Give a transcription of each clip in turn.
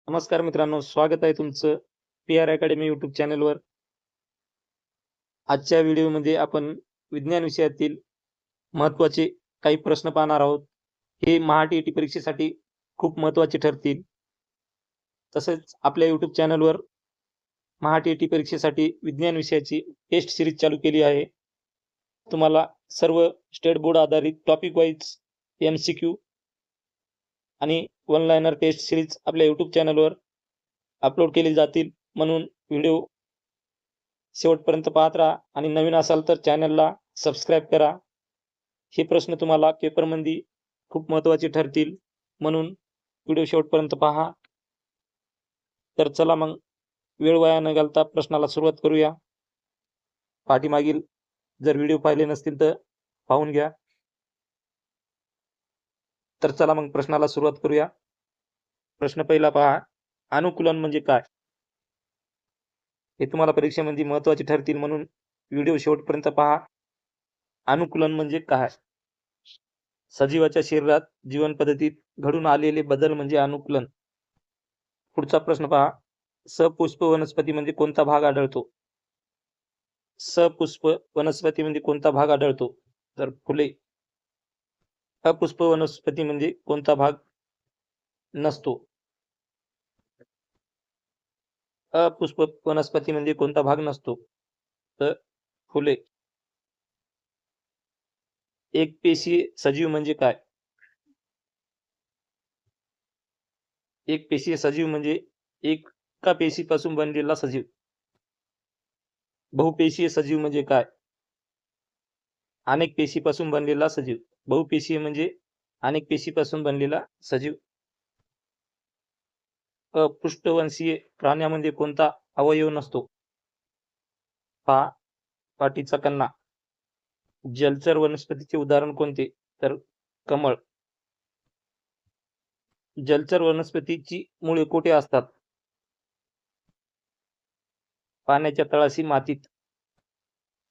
नमस्कार मित्रांनो, स्वागत आहे तुमचं पी-आर अकॅडमी यूट्यूब चॅनलवर. आजच्या व्हिडिओमध्ये आपण विज्ञान विषयातील महत्त्वाचे काही प्रश्न पाहणार आहोत. हे महा-टी-ई-टी परीक्षेसाठी खूप महत्त्वाचे ठरतील. तसेच आपल्या यूट्यूब चॅनलवर महा-टी-ई-टी परीक्षेसाठी विज्ञान विषयाची टेस्ट सीरीज चालू केली आहे. तुम्हाला सर्व स्टेट बोर्ड आधारित टॉपिक वाईज MCQ आणि वन लाइनर टेस्ट सीरीज आपल्या यूट्यूब चॅनलवर अपलोड केली जातील. म्हणून व्हिडिओ शेवटपर्यंत पाहत राहा आणि नवीन असाल तर चॅनलला सबस्क्राईब करा. हे प्रश्न तुम्हाला पेपरमध्ये खूप महत्त्वाचे ठरतील, म्हणून व्हिडिओ शेवटपर्यंत पहा. तर चला मग वेळ वाया न घालता प्रश्नाला सुरुवात करूया. पाठीमागील जर व्हिडिओ पाहिले नसतील तर पाहून घ्या. तर चला मग प्रश्नाला सुरुवात करूया. प्रश्न पहिला पहा, अनुकूलन म्हणजे काय? हे तुम्हाला परीक्षेमध्ये महत्त्वाचे ठरतील, म्हणून व्हिडिओ शेवटपर्यंत पहा. अनुकूलन म्हणजे काय? सजीवाच्या शरीरात जीवन पद्धतीत घडून आलेले बदल म्हणजे अनुकूलन. पुढचा प्रश्न पहा, सपुष्प वनस्पतीमध्ये कोणता भाग आढळतो? सपुष्प वनस्पतीमध्ये कोणता भाग आढळतो? तर फुले. अपुष्प वनस्पतीमध्ये कोणता भाग नसतो? अपुष्प वनस्पतीमध्ये कोणता भाग नसतो? तर फुले. एकपेशीय सजीव म्हणजे काय? एकपेशीय सजीव म्हणजे एका पेशीपासून बनलेला सजीव. बहुपेशीय सजीव म्हणजे काय? अनेक पेशीपासून बनलेला सजीव. बहुपेशीय म्हणजे अनेक पेशीपासून बनलेला सजीव. अपृष्ठवंशीय प्राण्यामध्ये कोणता अवयव नसतो? पहा, पाठीचा कण्णा. जलचर वनस्पतीचे उदाहरण कोणते? तर कमळ. जलचर वनस्पतीची मुळे कुठे असतात? पाण्याच्या तळाशी मातीत.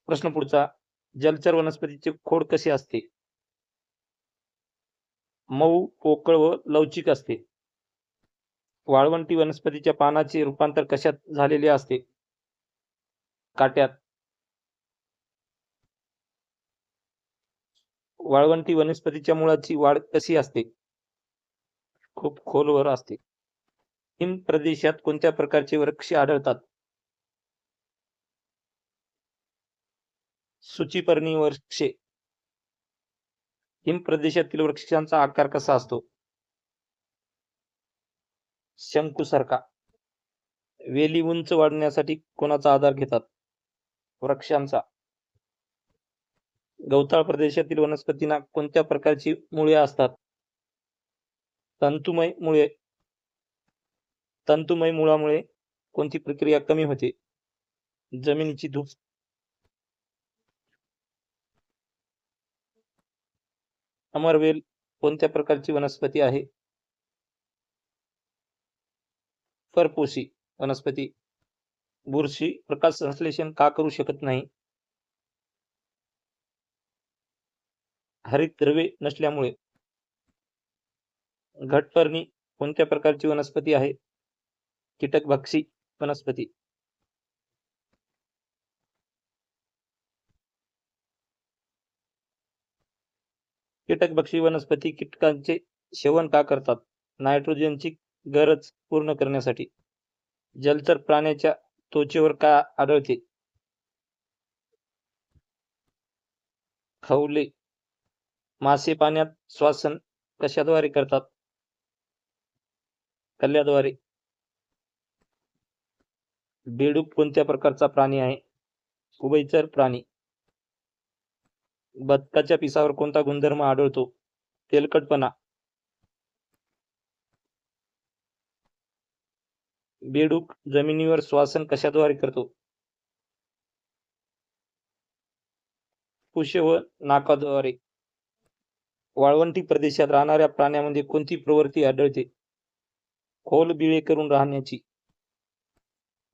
प्रश्न पुढचा, जलचर वनस्पतीचे खोड कसे असते? मऊ, पोकळ व लवचिक असते. वाळवंटी वनस्पतीच्या पानाचे रूपांतर कशात झालेले असते? काट्यात. वाळवंटी वनस्पतीच्या मुळाची वाढ कशी असते? खूप खोलवर असते. हिम प्रदेशात कोणत्या प्रकारचे वृक्ष आढळतात? सूचिपर्णी वृक्षे. हिम प्रदेशातील वृक्षांचा आकार कसा असतो? शंकूसारखा. वेली उंच वाढण्यासाठी कोणाचा आधार घेतात? वृक्षांचा. गवताळ प्रदेशातील वनस्पतींना कोणत्या प्रकारची मुळे असतात? तंतुमय मुळे. तंतुमय मुळामुळे कोणती प्रक्रिया कमी होते? जमिनीची धूप. अमरवेल कोणत्या प्रकारची वनस्पती आहे? परपोषी वनस्पती. बुरशी प्रकाश संश्लेषण का करू शकत नाही? हरितद्रव्ये नसल्यामुळे. घटपर्णी कोणत्या प्रकारची वनस्पती आहे? कीटकभक्षी वनस्पती. कीटकभक्षी वनस्पती कीटकांचे सेवन का करतात? नायट्रोजनची गरज पूर्ण करण्यासाठी. जलचर प्राण्याच्या त्वचेवर काय आढळते? खवले. मासे पाण्यात श्वसन कशाद्वारे करतात? कल्ल्याद्वारे. बेडूक कोणत्या प्रकारचा प्राणी आहे? उभयचर प्राणी. बदकाच्या पिसावर कोणता गुणधर्म आढळतो? तेलकटपणा. बेडूक जमिनीवर श्वसन कशाद्वारे करतो? फुसे व नाकाद्वारे. वाळवंटी प्रदेशात राहणाऱ्या प्राण्यामध्ये कोणती प्रवृत्ती आढळते? खोल बिळे करून राहण्याची.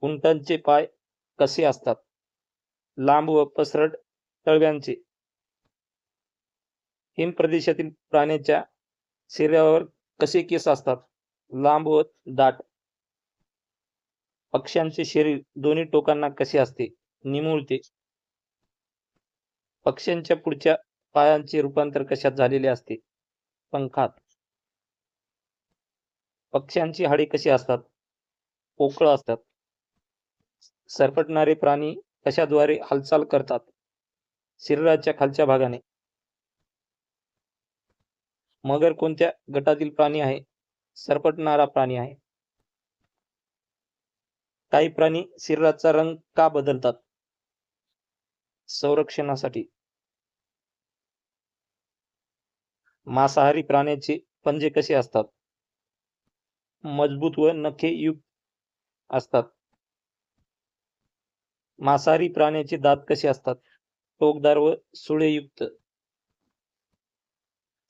उंटांचे पाय कसे असतात? लांब व पसरट तळव्यांचे. हिम प्रदेशातील प्राण्याच्या शरीरावर कसे केस असतात? लांब व दाट. पक्ष्यांचे शरीर दोन्ही टोकांना कसे असते? निमुळते. पक्ष्यांच्या पुढच्या पायांचे रूपांतर कशात झालेले असते? पंखात. पक्ष्यांची हाडे कशी असतात? पोकळ असतात. सरपटणारे प्राणी कशाद्वारे हालचाल करतात? शरीराच्या खालच्या भागाने. मगर कोणत्या गटातील प्राणी आहे? सरपटणारा प्राणी आहे. काही प्राणी शरीराचा रंग का बदलतात? संरक्षणासाठी. मांसाहारी प्राण्याचे पंजे कसे असतात? मजबूत व नखे युक्त असतात. मांसाहारी प्राण्याचे दात कसे असतात? टोकदार व सुळेयुक्त.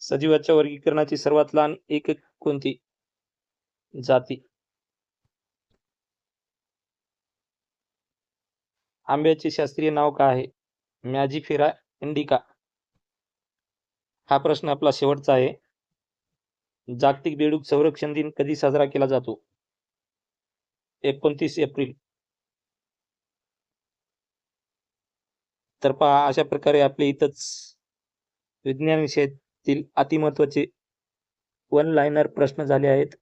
सजीवाच्या वर्गीकरणाची सर्वात लहान एकक कोणती? जाती. आंब्याचे शास्त्रीय नाव काय आहे? मॅजिफेरा इंडिका. हा प्रश्न आपला शेवटचा आहे. जागतिक बेडूक संरक्षण दिन कधी साजरा केला जातो? 29 एप्रिल. तर पहा, अशा प्रकारे आपले इथंच विज्ञान विषयातील अतिमहत्वाचे वन लाइनर प्रश्न झाले आहेत.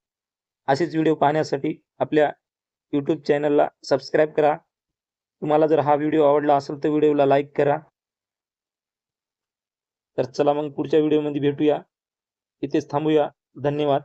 असेच व्हिडिओ पाहण्यासाठी आपल्या यूट्यूब चॅनलला सबस्क्राईब करा. तुम्हाला जर हा व्हिडिओ आवडला असेल तर व्हिडिओला लाईक करा. तर चला मग पुढच्या व्हिडिओमध्ये भेटूया. इथेच थांबूया. धन्यवाद.